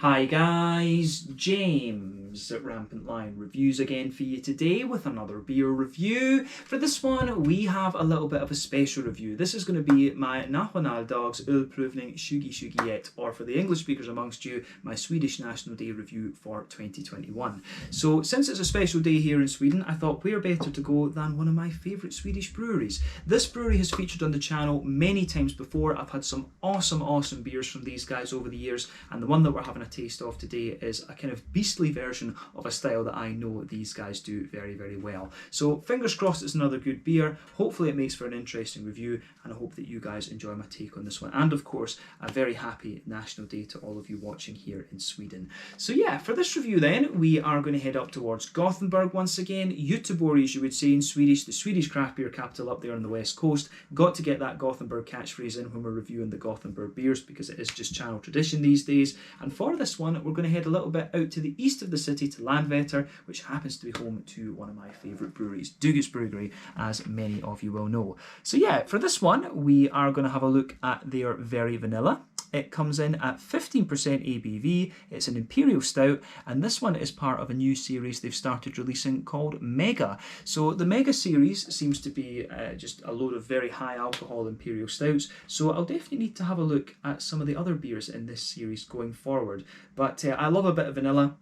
Hi guys, James at Rampant Lion Reviews again for you today with another beer review. For this one we have a little bit of a special review. This is going to be my Nationaldags Ölprovning 2021, or for the English speakers amongst you, my Swedish National Day review for 2021. So since it's a special day here in Sweden, I thought where better to go than one of my favourite Swedish breweries. This brewery has featured on the channel many times before. I've had some awesome beers from these guys over the years, and the one that we're having a taste of today is a kind of beastly version of a style that I know these guys do very well. So fingers crossed it's another good beer. Hopefully it makes for an interesting review, and I hope that you guys enjoy my take on this one. And of course, a very happy National Day to all of you watching here in Sweden. So yeah, for this review then, we are going to head up towards Gothenburg once again. Göteborg, as you would say in Swedish, the Swedish craft beer capital up there on the west coast. Got to get that Gothenburg catchphrase in when we're reviewing the Gothenburg beers, because it is just channel tradition these days. And for this one, we're going to head a little bit out to the east of the city to Landvetter, which happens to be home to one of my favourite breweries, Brewery, as many of you will know. So yeah, for this one, we are going to have a look at their Very Vanilla. It comes in at 15% ABV, it's an Imperial Stout, and this one is part of a new series they've started releasing called Mega. So the Mega series seems to be just a load of very high alcohol Imperial Stouts, so I'll definitely need to have a look at some of the other beers in this series going forward. But I love a bit of vanilla,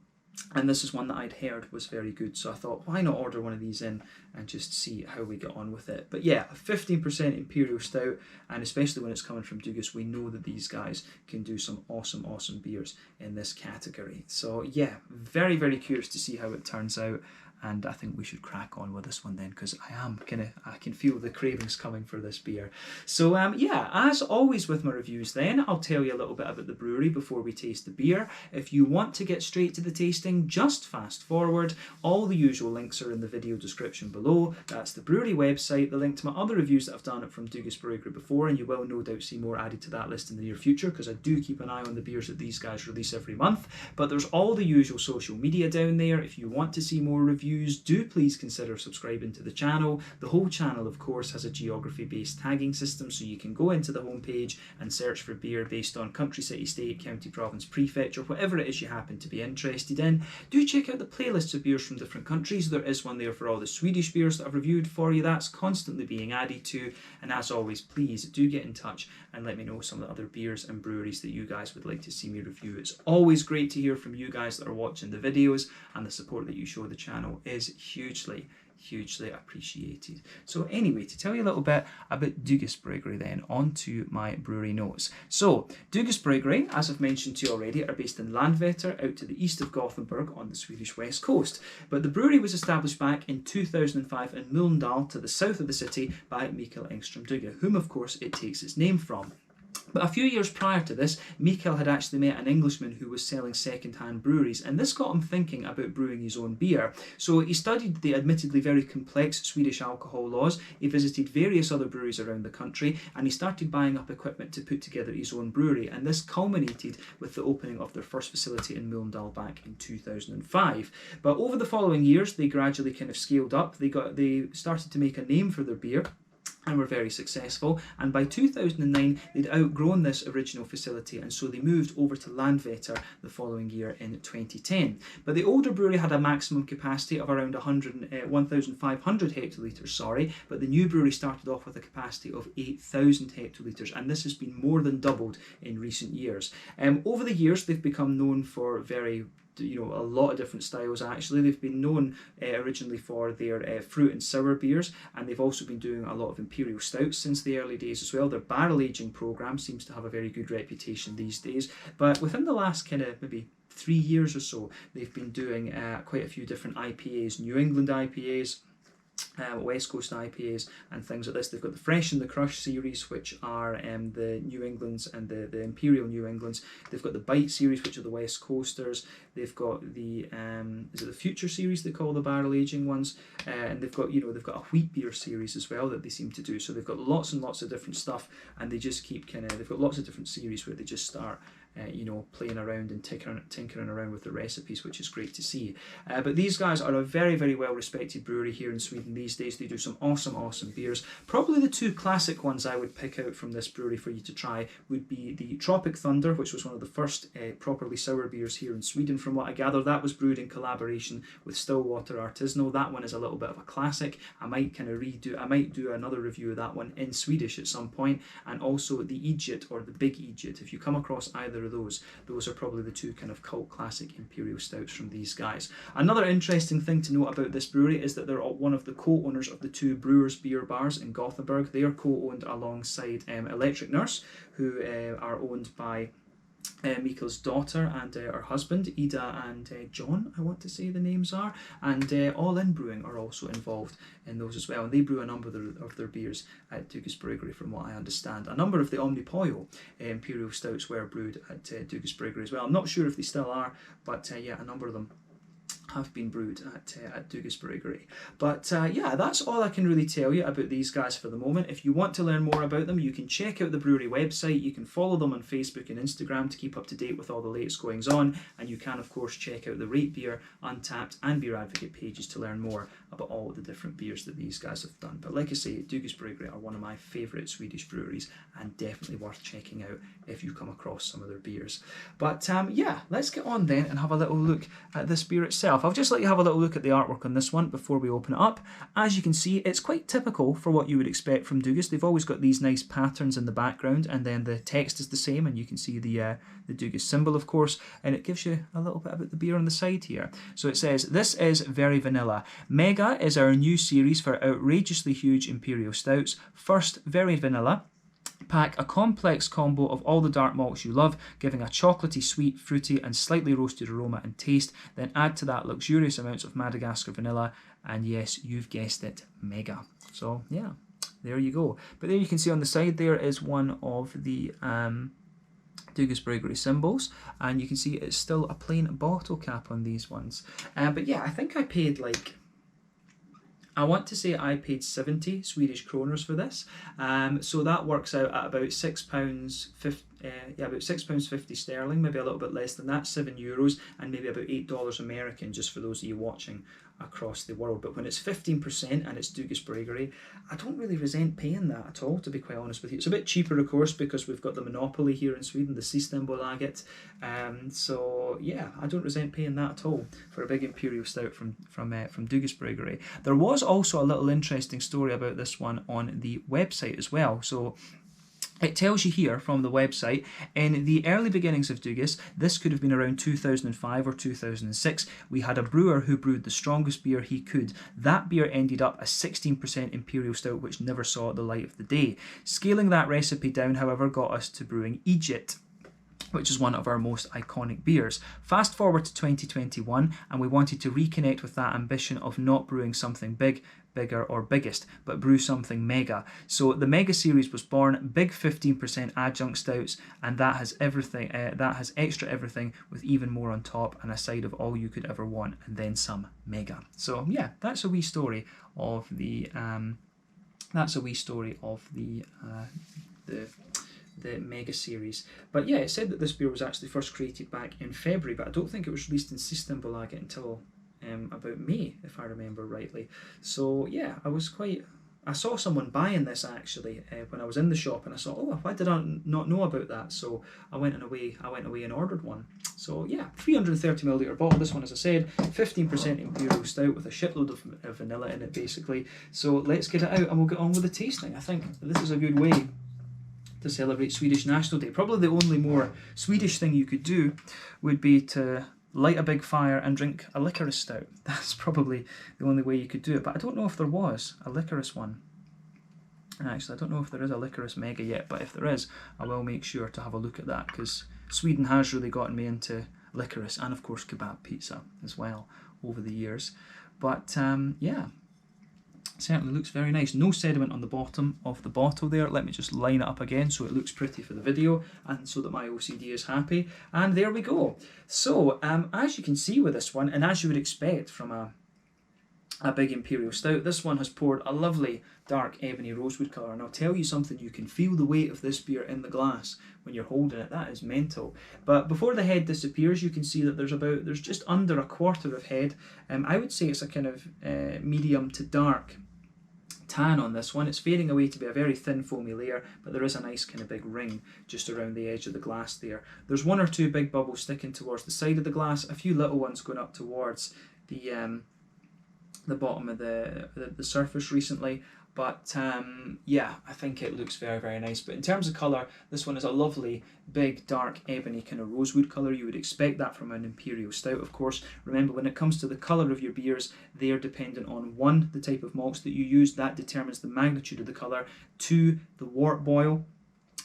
and this is one that I'd heard was very good, so I thought, why not order one of these in and just see how we get on with it. But yeah, a 15% Imperial Stout, and especially when it's coming from Dugas, we know that these guys can do some awesome beers in this category. So yeah, very curious to see how it turns out. And I think we should crack on with this one then, because I can feel the cravings coming for this beer. So yeah, as always with my reviews then, I'll tell you a little bit about the brewery before we taste the beer. If you want to get straight to the tasting, just fast forward. All the usual links are in the video description below. That's the brewery website, the link to my other reviews that I've done from Dugas Brewery before, and you will no doubt see more added to that list in the near future, because I do keep an eye on the beers that these guys release every month. But there's all the usual social media down there. If you want to see more reviews, do please consider subscribing to the channel. The whole channel, of course, has a geography-based tagging system, so you can go into the homepage and search for beer based on country, city, state, county, province, prefecture, whatever it is you happen to be interested in. Do check out the playlists of beers from different countries. There is one there for all the Swedish beers that I've reviewed for you. That's constantly being added to. And as always, please do get in touch and let me know some of the other beers and breweries that you guys would like to see me review. It's always great to hear from you guys that are watching the videos, and the support that you show the channel is hugely appreciated. So anyway, to tell you a little bit about Dugas Brewery then, on to my brewery notes. So Dugas Brewery, as I've mentioned to you already, are based in Landvetter, out to the east of Gothenburg on the Swedish west coast. But the brewery was established back in 2005 in Mölndal, to the south of the city, by Mikael Engström Duga, whom of course it takes its name from. But a few years prior to this, Mikael had actually met an Englishman who was selling second-hand breweries, and this got him thinking about brewing his own beer. So he studied the admittedly very complex Swedish alcohol laws, he visited various other breweries around the country, and he started buying up equipment to put together his own brewery, and this culminated with the opening of their first facility in Mölndal back in 2005. But over the following years, they gradually kind of scaled up. They started to make a name for their beer, and were very successful, and by 2009 they'd outgrown this original facility, and so they moved over to Landvetter the following year in 2010. But the older brewery had a maximum capacity of around 1,500 hectolitres, but the new brewery started off with a capacity of 8,000 hectolitres, and this has been more than doubled in recent years. Over the years they've become known for a lot of different styles. Actually, they've been known originally for their fruit and sour beers, and they've also been doing a lot of Imperial Stouts since the early days as well. Their barrel aging program seems to have a very good reputation these days, but within the last kind of maybe 3 years or so, they've been doing quite a few different IPAs, New England IPAs, West Coast IPAs and things like this. They've got the Fresh and the Crush series, which are the New Englands and the Imperial New Englands. They've got the Bite series, which are the West Coasters. They've got the is it the Future series they call the barrel aging ones, and they've got a wheat beer series as well that they seem to do. So they've got lots and lots of different stuff, and they just keep they've got lots of different series where they just start you know, playing around and tinkering around with the recipes, which is great to see. But these guys are a very, very well respected brewery here in Sweden these days. They do some awesome beers. Probably the two classic ones I would pick out from this brewery for you to try would be the Tropic Thunder, which was one of the first properly sour beers here in Sweden. From what I gather, that was brewed in collaboration with Stillwater Artisanal. That one is a little bit of a classic. I might do another review of that one in Swedish at some point. And also the Egypt, or the Big Egypt. If you come across either of those are probably the two kind of cult classic imperial stouts from these guys. Another interesting thing to note about this brewery is that they're one of the co-owners of the two Brewers beer bars in Gothenburg. They are co-owned alongside Electric Nurse, who are owned by Mikael's daughter and her husband, Ida and John, I want to say the names are, and All In Brewing are also involved in those as well, and they brew a number of their beers at Dugas Brewery, from what I understand. A number of the Omnipollo Imperial Stouts were brewed at Dugas Brewery as well. I'm not sure if they still are, but yeah, a number of them have been brewed at Dugas Brewery. But yeah, that's all I can really tell you about these guys for the moment. If you want to learn more about them, you can check out the brewery website. You can follow them on Facebook and Instagram to keep up to date with all the latest goings on. And you can, of course, check out the Rate Beer, Untappd and Beer Advocate pages to learn more about all the different beers that these guys have done. But like I say, Dugas Brewery are one of my favourite Swedish breweries and definitely worth checking out if you come across some of their beers. But yeah, let's get on then and have a little look at this beer itself. I'll just let you have a little look at the artwork on this one before we open it up. As you can see, it's quite typical for what you would expect from Dugas. They've always got these nice patterns in the background, and then the text is the same, and you can see the Dugas symbol, of course, and it gives you a little bit about the beer on the side here. So it says, "This is very vanilla. Mega is our new series for outrageously huge imperial stouts. First, very vanilla. Pack a complex combo of all the dark malts you love, giving a chocolatey, sweet, fruity and slightly roasted aroma and taste. Then add to that luxurious amounts of Madagascar vanilla, and yes, you've guessed it, mega." So yeah, there you go. But there you can see on the side there is one of the Dugas Brewery symbols, and you can see it's still a plain bottle cap on these ones. But yeah, I think I paid I want to say I paid 70 Swedish kroners for this, so that works out at about £6.50, about £6.50 sterling, maybe a little bit less than that, €7, and maybe about $8 American, just for those of you watching across the world. But when it's 15% and it's Dugas Brewery, I don't really resent paying that at all, to be quite honest with you. It's a bit cheaper, of course, because we've got the monopoly here in Sweden, the Systembolaget. So yeah, I don't resent paying that at all for a big imperial stout from Dugas Brewery. There was also a little interesting story about this one on the website as well. So it tells you here from the website, in the early beginnings of Dugas, this could have been around 2005 or 2006, we had a brewer who brewed the strongest beer he could. That beer ended up a 16% imperial stout, which never saw the light of the day. Scaling that recipe down, however, got us to brewing Egypt, which is one of our most iconic beers. Fast forward to 2021, and we wanted to reconnect with that ambition of not brewing something big, bigger or biggest, but brew something mega. So the Mega series was born, big 15% adjunct stouts, and that has everything. That has extra everything with even more on top, and a side of all you could ever want, and then some mega. So yeah, that's a wee story of the the Mega series. But yeah, it said that this beer was actually first created back in February, but I don't think it was released in Systembolaget until about May, if I remember rightly. So yeah, I saw someone buying this actually when I was in the shop, and I thought, oh, why did I not know about that? So I went away and ordered one. So yeah, 330ml bottle. This one, as I said, 15% imperial stout with a shitload of vanilla in it, basically. So let's get it out and we'll get on with the tasting. I think this is a good way to celebrate Swedish National Day. Probably the only more Swedish thing you could do would be to light a big fire and drink a licorice stout. That's probably the only way you could do it, but I don't know if there was a licorice one. Actually, I don't know if there is a licorice mega yet, but if there is, I will make sure to have a look at that, because Sweden has really gotten me into licorice, and of course kebab pizza as well over the years. But yeah, certainly looks very nice. No sediment on the bottom of the bottle there. Let me just line it up again so it looks pretty for the video and so that my OCD is happy. And there we go. So as you can see with this one, and as you would expect from a a big Imperial Stout. This one has poured a lovely dark ebony rosewood colour, and I'll tell you something, you can feel the weight of this beer in the glass when you're holding it. That is mental. But before the head disappears, you can see that there's just under a quarter of head. I would say it's a kind of medium to dark tan on this one. It's fading away to be a very thin foamy layer, but there is a nice kind of big ring just around the edge of the glass there. There's one or two big bubbles sticking towards the side of the glass, a few little ones going up towards the bottom of the surface recently, but yeah, I think it looks very, very nice. But in terms of colour, this one is a lovely big dark ebony kind of rosewood colour. You would expect that from an Imperial Stout, of course. Remember, when it comes to the colour of your beers, they are dependent on 1, the type of malts that you use, that determines the magnitude of the colour, 2, the wort boil.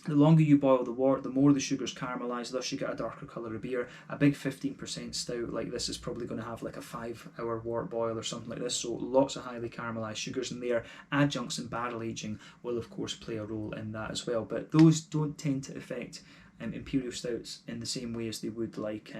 The longer you boil the wort, the more the sugars caramelise, thus you get a darker colour of beer. A big 15% stout like this is probably going to have like a 5-hour wort boil or something like this, so lots of highly caramelised sugars in there. Adjuncts and barrel aging will of course play a role in that as well, but those don't tend to affect Imperial Stouts in the same way as they would like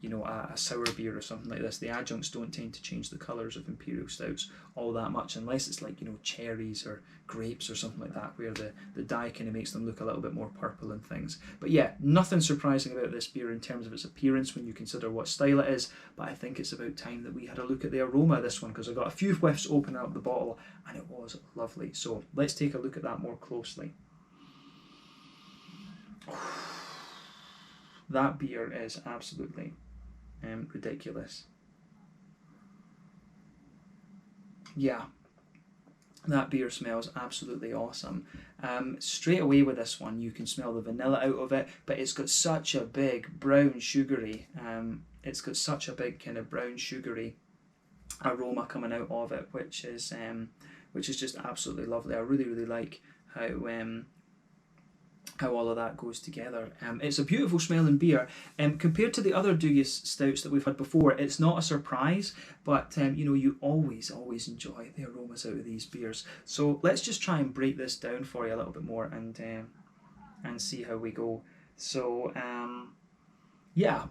you know, a sour beer or something like this. The adjuncts don't tend to change the colours of Imperial Stouts all that much, unless it's like, you know, cherries or grapes or something like that, where the dye kind of makes them look a little bit more purple and things. But yeah, nothing surprising about this beer in terms of its appearance when you consider what style it is, but I think it's about time that we had a look at the aroma of this one, because I got a few whiffs opening up the bottle and it was lovely. So let's take a look at that more closely. That beer is absolutely ridiculous. Yeah, that beer smells absolutely awesome. Straight away with this one, you can smell the vanilla out of it, but it's got such a big brown sugary, it's got such a big kind of brown sugary aroma coming out of it, which is just absolutely lovely. I really, really like how all of that goes together. It's a beautiful smelling beer. Compared to the other dubious stouts that we've had before, it's not a surprise, but you know, you always enjoy the aromas out of these beers. So let's just try and break this down for you a little bit more and see how we go. So yeah,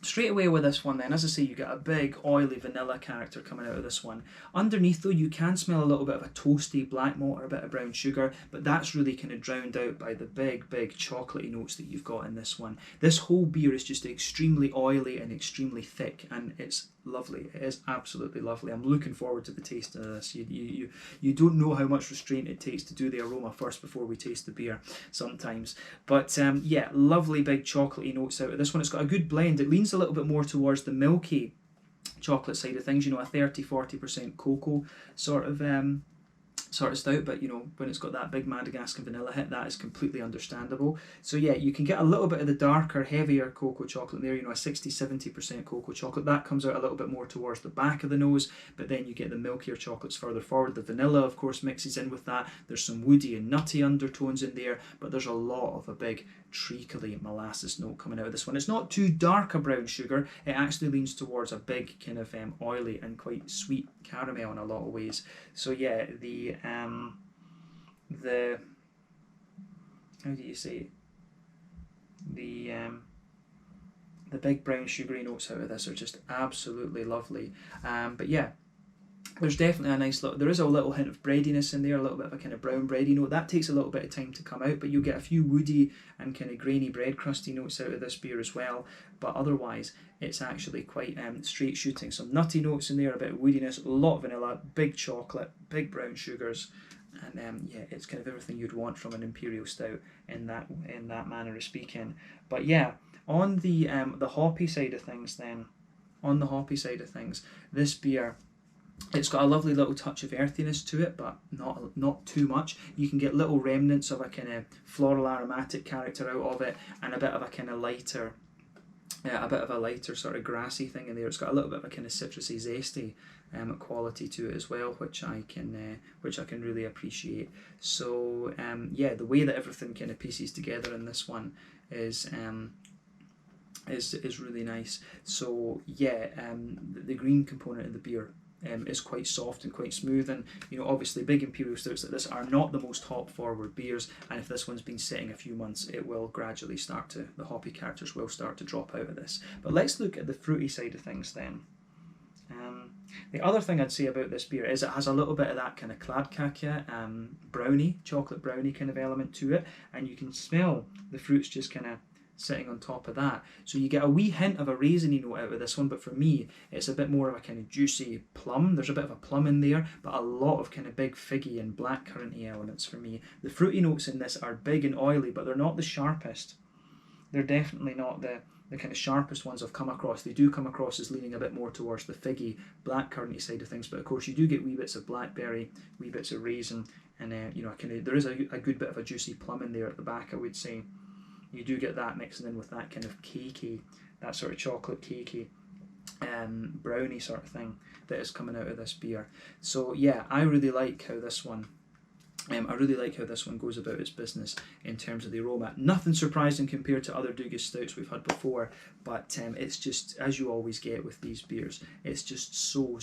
straight away with this one then, as I say, you get a big oily vanilla character coming out of this one. Underneath though, you can smell a little bit of a toasty black malt or a bit of brown sugar, but that's really kind of drowned out by the big chocolatey notes that you've got in this one. This whole beer is just extremely oily and extremely thick, and it's lovely. It is absolutely lovely. I'm looking forward to the taste of this. You don't know how much restraint it takes to do the aroma first before we taste the beer sometimes. But yeah, lovely big chocolatey notes out of this one. It's got a good blend. It leans a little bit more towards the milky chocolate side of things, you know, a 30-40% cocoa sort of stout, but you know, when it's got that big Madagascar vanilla hit, that is completely understandable. So yeah, you can get a little bit of the darker, heavier cocoa chocolate in there, you know, a 60-70% cocoa chocolate. That comes out a little bit more towards the back of the nose, but then you get the milkier chocolates further forward. The vanilla, of course, mixes in with that. There's some woody and nutty undertones in there, but there's a lot of a big treacly molasses note coming out of this one. It's not too dark a brown sugar. It actually leans towards a big kind of oily and quite sweet caramel in a lot of ways. So yeah, the how do you say, the big brown sugary notes out of this are just absolutely lovely. But yeah, there's definitely a nice little, there is a little hint of breadiness in there, a little bit of a kind of brown bready note. That takes a little bit of time to come out, but you'll get a few woody and kind of grainy bread crusty notes out of this beer as well. But otherwise, it's actually quite straight shooting. Some nutty notes in there, a bit of woodiness, a lot of vanilla, big chocolate, big brown sugars, and yeah, it's kind of everything you'd want from an Imperial Stout in that manner of speaking. But yeah, on the hoppy side of things then, this beer, it's got a lovely little touch of earthiness to it, but not too much. You can get little remnants of a kind of floral aromatic character out of it, and a bit of a kind of lighter, sort of grassy thing in there. It's got a little bit of a kind of citrusy, zesty quality to it as well, which I can really appreciate. So yeah, the way that everything kind of pieces together in this one is really nice. So yeah, the green component of the beer is quite soft and quite smooth, and you know, obviously big Imperial Stouts like this are not the most hop forward beers, and if this one's been sitting a few months, it will gradually the hoppy characters will start to drop out of this. But let's look at the fruity side of things then. The other thing I'd say about this beer is it has a little bit of that kind of Kladkake brownie, chocolate brownie kind of element to it, and you can smell the fruits just kind of sitting on top of that. So you get a wee hint of a raisiny note out of this one, but for me, it's a bit more of a kind of juicy plum. There's a bit of a plum in there, but a lot of kind of big figgy and blackcurranty elements for me. The fruity notes in this are big and oily, but they're not the sharpest. They're definitely not the kind of sharpest ones I've come across. They do come across as leaning a bit more towards the figgy, blackcurranty side of things, but of course you do get wee bits of blackberry, wee bits of raisin, and you know, there is a good bit of a juicy plum in there at the back, I would say. You do get that mixing in with that kind of cakey, that sort of chocolate cakey brownie sort of thing that is coming out of this beer. So yeah, I really like how this one goes about its business in terms of the aroma. Nothing surprising compared to other Dugas stouts we've had before, but it's just, as you always get with these beers, it's just so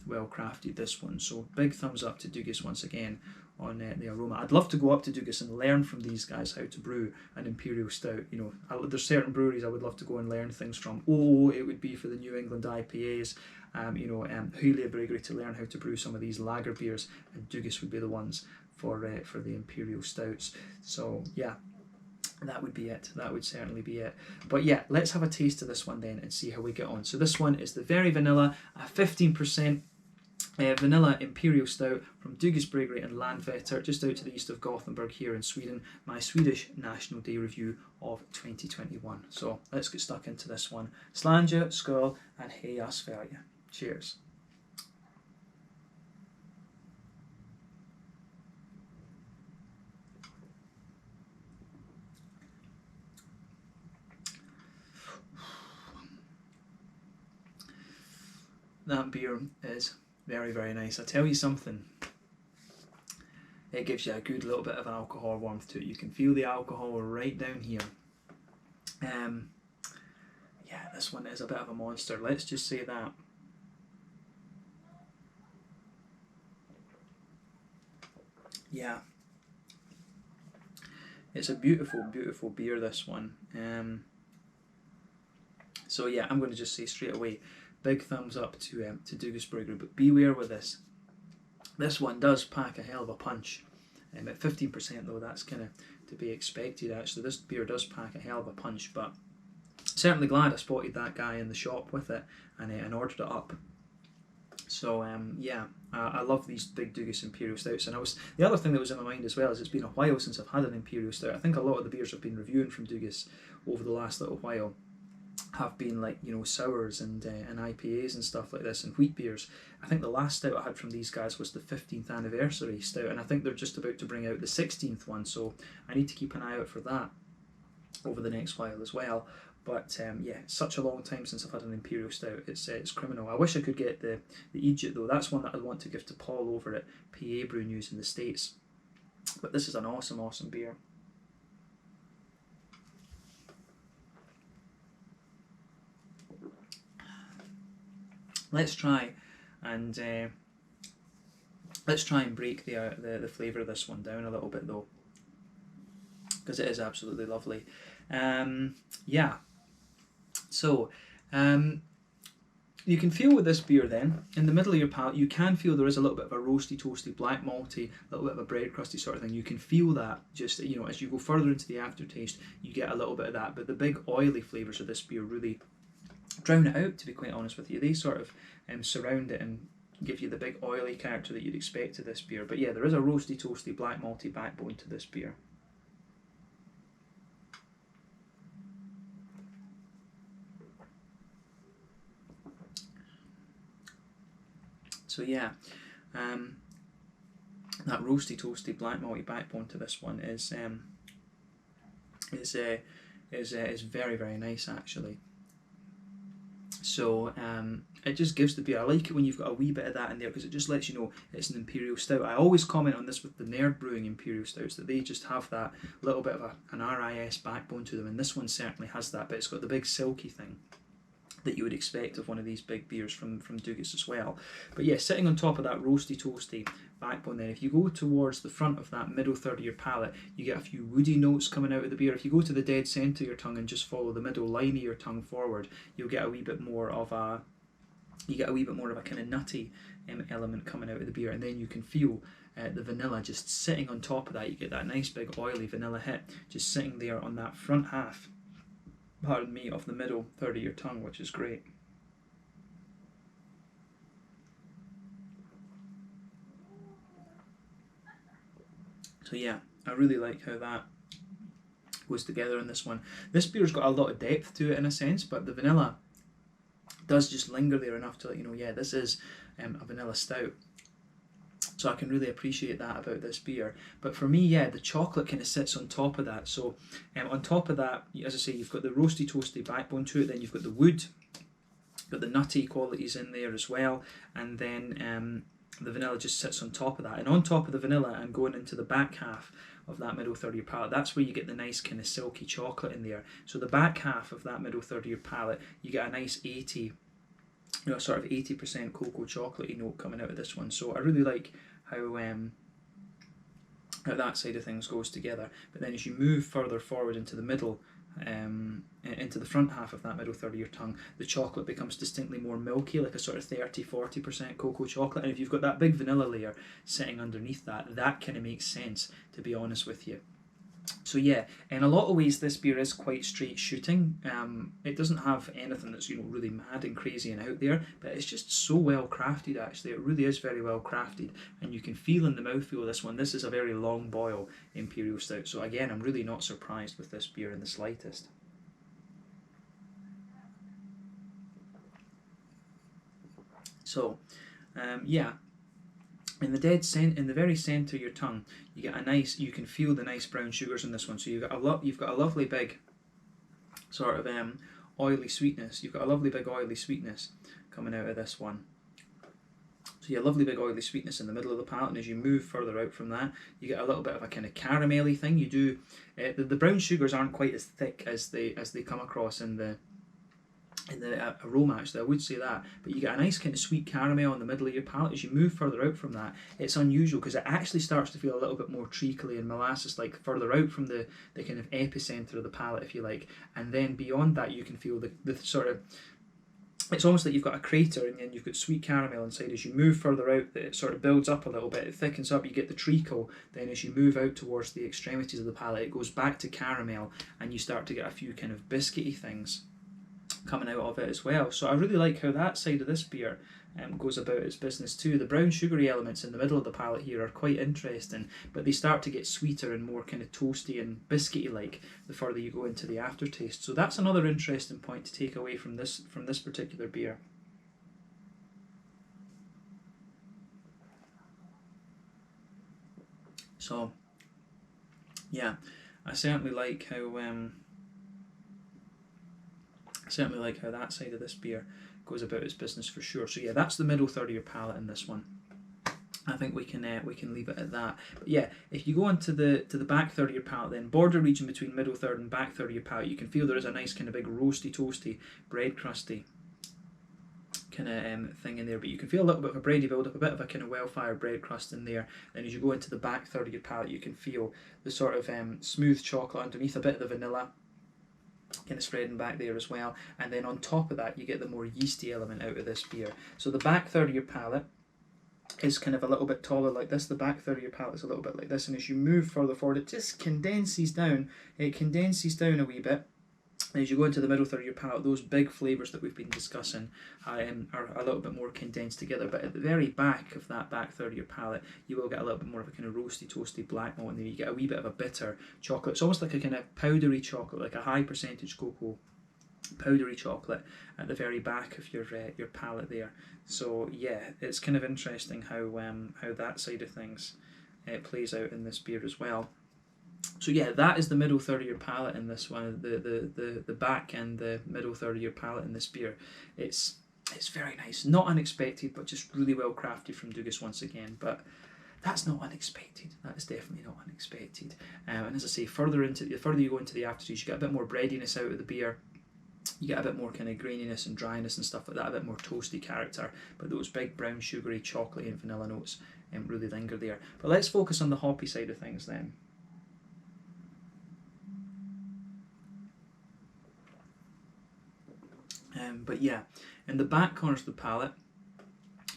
well crafted, this one. So big thumbs up to Dugas once again on the aroma. I'd love to go up to Dugas and learn from these guys how to brew an Imperial Stout. You know, there's certain breweries I would love to go and learn things from. It would be for the New England IPAs, Julia Bryggeri to learn how to brew some of these lager beers, and Dugas would be the ones for the Imperial Stouts. So yeah, that would be it. That would certainly be it. But yeah, let's have a taste of this one then and see how we get on. So this one is the Very Vanilla, a 15% vanilla Imperial Stout from Dugas Bryggeri in Landvetter, just out to the east of Gothenburg here in Sweden. My Swedish National Day review of 2021. So let's get stuck into this one. Slanja, skål, and heja Sverige. Cheers. That beer is very nice. I tell you something, it gives you a good little bit of an alcohol warmth to it. You can feel the alcohol right down here. Yeah, this one is a bit of a monster, let's just say that. Yeah, it's a beautiful beer, this one. So yeah, I'm going to just say straight away, big thumbs up to Dugas Bryggeri, but beware with this. This one does pack a hell of a punch. At 15% though, that's kind of to be expected actually. This beer does pack a hell of a punch, but certainly glad I spotted that guy in the shop with it and ordered it up. So yeah, I love these big Dugas Imperial Stouts, and the other thing that was in my mind as well is it's been a while since I've had an Imperial Stout. I think a lot of the beers I've been reviewing from Dugas over the last little while have been like, you know, sours and IPAs and stuff like this, and wheat beers. I think the last stout I had from these guys was the 15th anniversary stout, and I think they're just about to bring out the 16th one, so I need to keep an eye out for that over the next while as well. But yeah, such a long time since I've had an Imperial Stout, it's criminal. I wish I could get the Egypt though. That's one that I'd want to give to Paul over at PA Brew News in the States. But this is an awesome beer. Let's try and break the flavour of this one down a little bit though, because it is absolutely lovely. Yeah, so you can feel with this beer then, in the middle of your palate, you can feel there is a little bit of a roasty, toasty, black malty, a little bit of a bread crusty sort of thing. You can feel that just, you know, as you go further into the aftertaste, you get a little bit of that, but the big oily flavours of this beer really drown it out, to be quite honest with you. They sort of surround it and give you the big oily character that you'd expect to this beer. But yeah, there is a roasty, toasty, black malty backbone to this beer. So yeah, that roasty, toasty, black malty backbone to this one is very nice actually. So it just gives the beer, I like it when you've got a wee bit of that in there, because it just lets you know it's an Imperial Stout. I always comment on this with the Nerd Brewing Imperial Stouts, that they just have that little bit of an RIS backbone to them, and this one certainly has that, but it's got the big silky thing that you would expect of one of these big beers from Dugas as well. But yeah, sitting on top of that roasty, toasty backbone then, if you go towards the front of that middle third of your palate, you get a few woody notes coming out of the beer. If you go to the dead centre of your tongue and just follow the middle line of your tongue forward, you'll get a wee bit more of a you get a wee bit more of a kind of nutty element coming out of the beer, and then you can feel the vanilla just sitting on top of that. You get that nice big oily vanilla hit just sitting there on that front half, pardon me, of the middle third of your tongue, which is great. So yeah, I really like how that goes together in this one. This beer's got a lot of depth to it in a sense, but the vanilla does just linger there enough to let you know, yeah, this is a vanilla stout. So I can really appreciate that about this beer. But for me, yeah, the chocolate kind of sits on top of that. So on top of that, as I say, you've got the roasty toasty backbone to it, then you've got the wood, got the nutty qualities in there as well, and then the vanilla just sits on top of that. And on top of the vanilla and going into the back half of that middle third of your palate, that's where you get the nice kind of silky chocolate in there. So the back half of that middle third of your palate, you get a nice 80, sort of 80% cocoa chocolatey note coming out of this one. So I really like how that side of things goes together. But then as you move further forward into the middle, into the front half of that middle third of your tongue, the chocolate becomes distinctly more milky, like a sort of 30-40% cocoa chocolate. And if you've got that big vanilla layer sitting underneath that, that kind of makes sense, to be honest with you. So yeah, in a lot of ways this beer is quite straight shooting. It doesn't have anything that's really mad and crazy and out there, but it's just so well crafted actually. It really is very well crafted, and you can feel in the mouthfeel of this one, this is a very long boil Imperial Stout. So again, I'm really not surprised with this beer in the slightest. So yeah, in the very centre of your tongue, you get you can feel the nice brown sugars in this one. So you've got a lovely big sort of oily sweetness. You've got a lovely big oily sweetness coming out of this one. So you have lovely big oily sweetness in the middle of the palate, and as you move further out from that, you get a little bit of a kind of caramelly thing. You do the brown sugars aren't quite as thick as they come across in the aroma, actually, I would say that, but you get a nice kind of sweet caramel in the middle of your palate. As you move further out from that, it's unusual because it actually starts to feel a little bit more treacly and molasses like further out from the kind of epicenter of the palate, if you like. And then beyond that, you can feel the sort of, it's almost like you've got a crater and then you've got sweet caramel inside. As you move further out, it sort of builds up a little bit, it thickens up, you get the treacle. Then as you move out towards the extremities of the palate, it goes back to caramel, and you start to get a few kind of biscuity things coming out of it as well. So I really like how that side of this beer goes about its business too. The brown sugary elements in the middle of the palate here are quite interesting, but they start to get sweeter and more kind of toasty and biscuity like the further you go into the aftertaste. So that's another interesting point to take away from this particular beer. So yeah, I certainly like how that side of this beer goes about its business for sure. So yeah, that's the middle third of your palate in this one. I think we can leave it at that. But yeah, if you go into the back third of your palate, then border region between middle third and back third of your palate, you can feel there is a nice kind of big roasty, toasty, bread crusty kind of thing in there. But you can feel a little bit of a bready build up, a bit of a kind of well-fired bread crust in there. Then as you go into the back third of your palate, you can feel the sort of smooth chocolate underneath, a bit of the vanilla kind of spreading back there as well, and then on top of that you get the more yeasty element out of this beer. So the back third of your palate is kind of a little bit taller like this, the back third of your palate is a little bit like this, and as you move further forward it just condenses down a wee bit. As you go into the middle third of your palate, those big flavours that we've been discussing are a little bit more condensed together, but at the very back of that back third of your palate, you will get a little bit more of a kind of roasty, toasty black malt, and then you get a wee bit of a bitter chocolate. It's almost like a kind of powdery chocolate, like a high percentage cocoa powdery chocolate at the very back of your palate there. So yeah, it's kind of interesting how that side of things plays out in this beer as well. So yeah, that is the middle third of your palate in this one, the back and the middle third of your palate in this beer. It's very nice, not unexpected, but just really well crafted from Dugas once again. But that's not unexpected. That is definitely not unexpected. And as I say, the further you go into the aftertaste, you get a bit more breadiness out of the beer. You get a bit more kind of graininess and dryness and stuff like that, a bit more toasty character, but those big brown sugary chocolatey and vanilla notes really linger there. But let's focus on the hoppy side of things then. But yeah, in the back corners of the palate,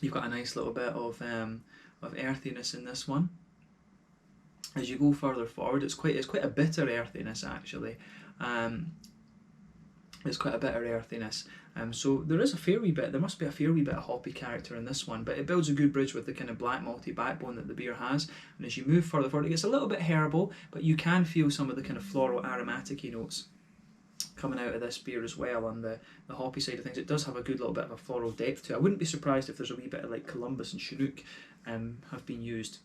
you've got a nice little bit of earthiness in this one. As you go further forward, it's quite a bitter earthiness actually. It's quite a bitter earthiness. So there is a fair wee bit, there must be a fair wee bit of hoppy character in this one, but it builds a good bridge with the kind of black malty backbone that the beer has. And as you move further forward, it gets a little bit herbal, but you can feel some of the kind of floral aromatic notes coming out of this beer as well. On the hoppy side of things, it does have a good little bit of a floral depth to it. I wouldn't be surprised if there's a wee bit of like Columbus and Chinook have been used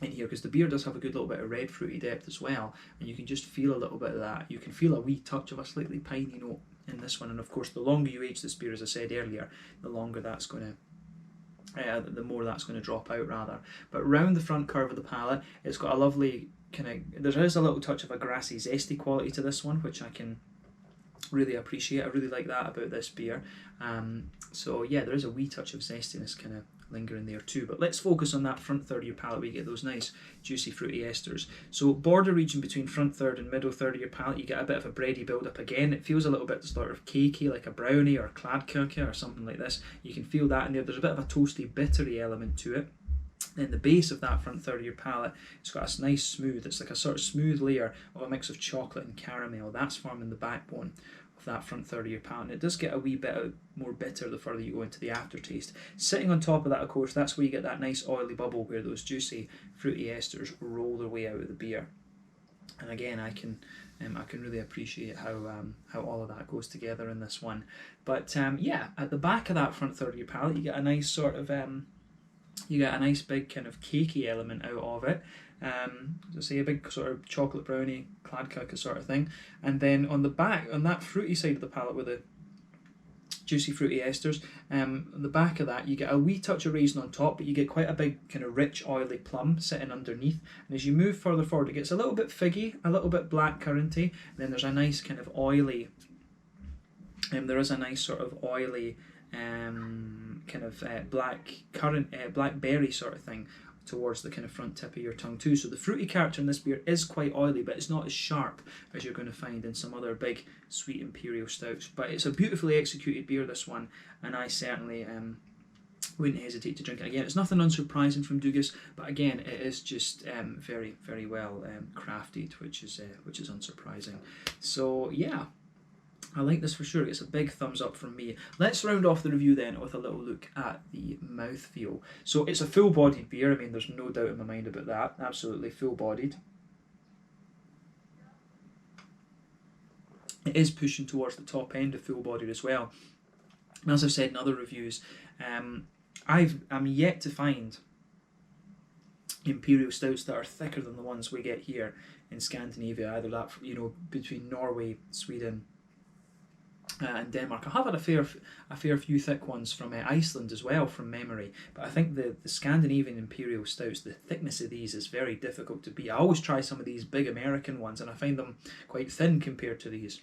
in here, because the beer does have a good little bit of red fruity depth as well, and you can just feel a little bit of that. You can feel a wee touch of a slightly piney note in this one, and of course the longer you age this beer, as I said earlier, the longer that's going to the more that's going to drop out rather. But round the front curve of the palate, it's got a lovely kind of, there is a little touch of a grassy zesty quality to this one, which I can really appreciate. I really like that about this beer. So yeah, there is a wee touch of zestiness kind of lingering there too. But let's focus on that front third of your palate where you get those nice juicy fruity esters. So border region between front third and middle third of your palate, you get a bit of a bready build up again. It feels a little bit sort of cakey, like a brownie or a Kladkirke or something like this. You can feel that in there. There's a bit of a toasty bittery element to it. Then the base of that front third of your palate, it's got a nice smooth, it's like a sort of smooth layer of a mix of chocolate and caramel. That's forming the backbone of that front third of your palate. And it does get a wee bit more bitter the further you go into the aftertaste. Sitting on top of that, of course, that's where you get that nice oily bubble where those juicy fruity esters roll their way out of the beer. And again, I can really appreciate how all of that goes together in this one. But yeah, at the back of that front third of your palate, you get a nice sort of you get a nice big kind of cakey element out of it. As I say, a big sort of chocolate brownie, Kladkirke sort of thing. And then on the back, on that fruity side of the palate with the juicy fruity esters, on the back of that you get a wee touch of raisin on top, but you get quite a big kind of rich oily plum sitting underneath. And as you move further forward, it gets a little bit figgy, a little bit black curranty. Then there's a nice kind of oily, there is a nice sort of oily kind of black berry sort of thing towards the kind of front tip of your tongue too. So the fruity character in this beer is quite oily, but it's not as sharp as you're going to find in some other big sweet imperial stouts. But it's a beautifully executed beer, this one, and I certainly wouldn't hesitate to drink it again. It's nothing unsurprising from Dugas, but again, it is just very, very well crafted, which is unsurprising. So yeah, I like this for sure. It's a big thumbs up from me. Let's round off the review then with a little look at the mouthfeel. So it's a full-bodied beer. I mean, there's no doubt in my mind about that. Absolutely full-bodied. It is pushing towards the top end of full-bodied as well. And as I've said in other reviews, I'm yet to find imperial stouts that are thicker than the ones we get here in Scandinavia. Either that, between Norway, Sweden, and Denmark. I have had a fair few thick ones from Iceland as well, from memory, but I think the Scandinavian imperial stouts, the thickness of these is very difficult to beat. I always try some of these big American ones and I find them quite thin compared to these,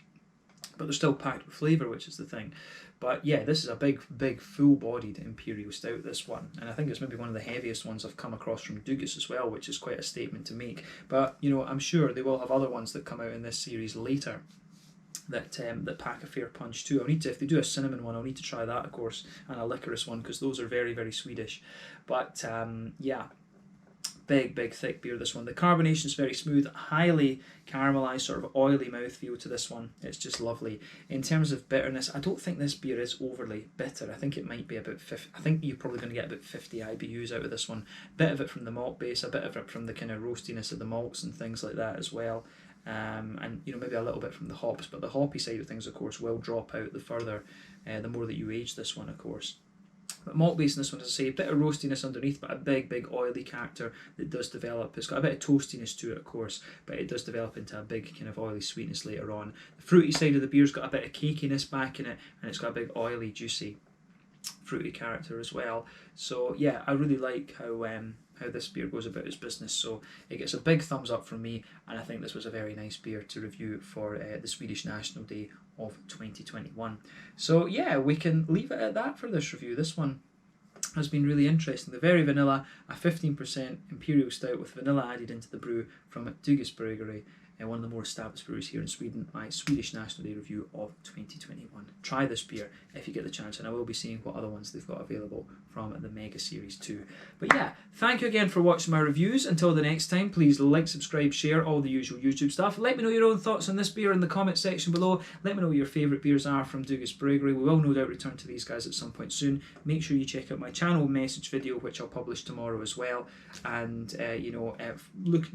but they're still packed with flavour, which is the thing. But yeah, this is a big full-bodied imperial stout, this one, and I think it's maybe one of the heaviest ones I've come across from Dugas as well, which is quite a statement to make. But I'm sure they will have other ones that come out in this series later that pack a fair punch too. If they do a cinnamon one, I'll need to try that, of course, and a licorice one, because those are very, very Swedish. But yeah, big thick beer, this one. The carbonation is very smooth, highly caramelized, sort of oily mouthfeel to this one. It's just lovely. In terms of bitterness, I don't think this beer is overly bitter. I think it might be about 50. I think you're probably going to get about 50 IBUs out of this one. A bit of it from the malt base, a bit of it from the kind of roastiness of the malts and things like that as well. And maybe a little bit from the hops, but the hoppy side of things, of course, will drop out the more that you age this one, of course. But malt base in this one, as I say, a bit of roastiness underneath, but a big oily character that does develop. It's got a bit of toastiness to it, of course, but it does develop into a big kind of oily sweetness later on. The fruity side of the beer's got a bit of cakiness back in it, and it's got a big oily, juicy, fruity character as well. So yeah, I really like how this beer goes about its business. So it gets a big thumbs up from me, and I think this was a very nice beer to review for the Swedish National Day of 2021. So yeah, we can leave it at that for this review. This one has been really interesting. The very vanilla, a 15% imperial stout with vanilla added into the brew from Dugas Bryggeri. one of the more established breweries here in Sweden, my Swedish National Day review of 2021. Try this beer if you get the chance, and I will be seeing what other ones they've got available from the Mega Series too. But yeah, thank you again for watching my reviews. Until the next time, please like, subscribe, share, all the usual YouTube stuff. Let me know your own thoughts on this beer in the comment section below. Let me know what your favourite beers are from Douglas Brewery. We will no doubt return to these guys at some point soon. Make sure you check out my channel message video, which I'll publish tomorrow as well. And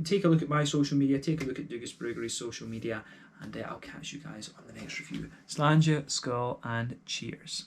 take a look at my social media, take a look at Douglas Brewery's social media, and I'll catch you guys on the next review. Slàinte, skål, and cheers.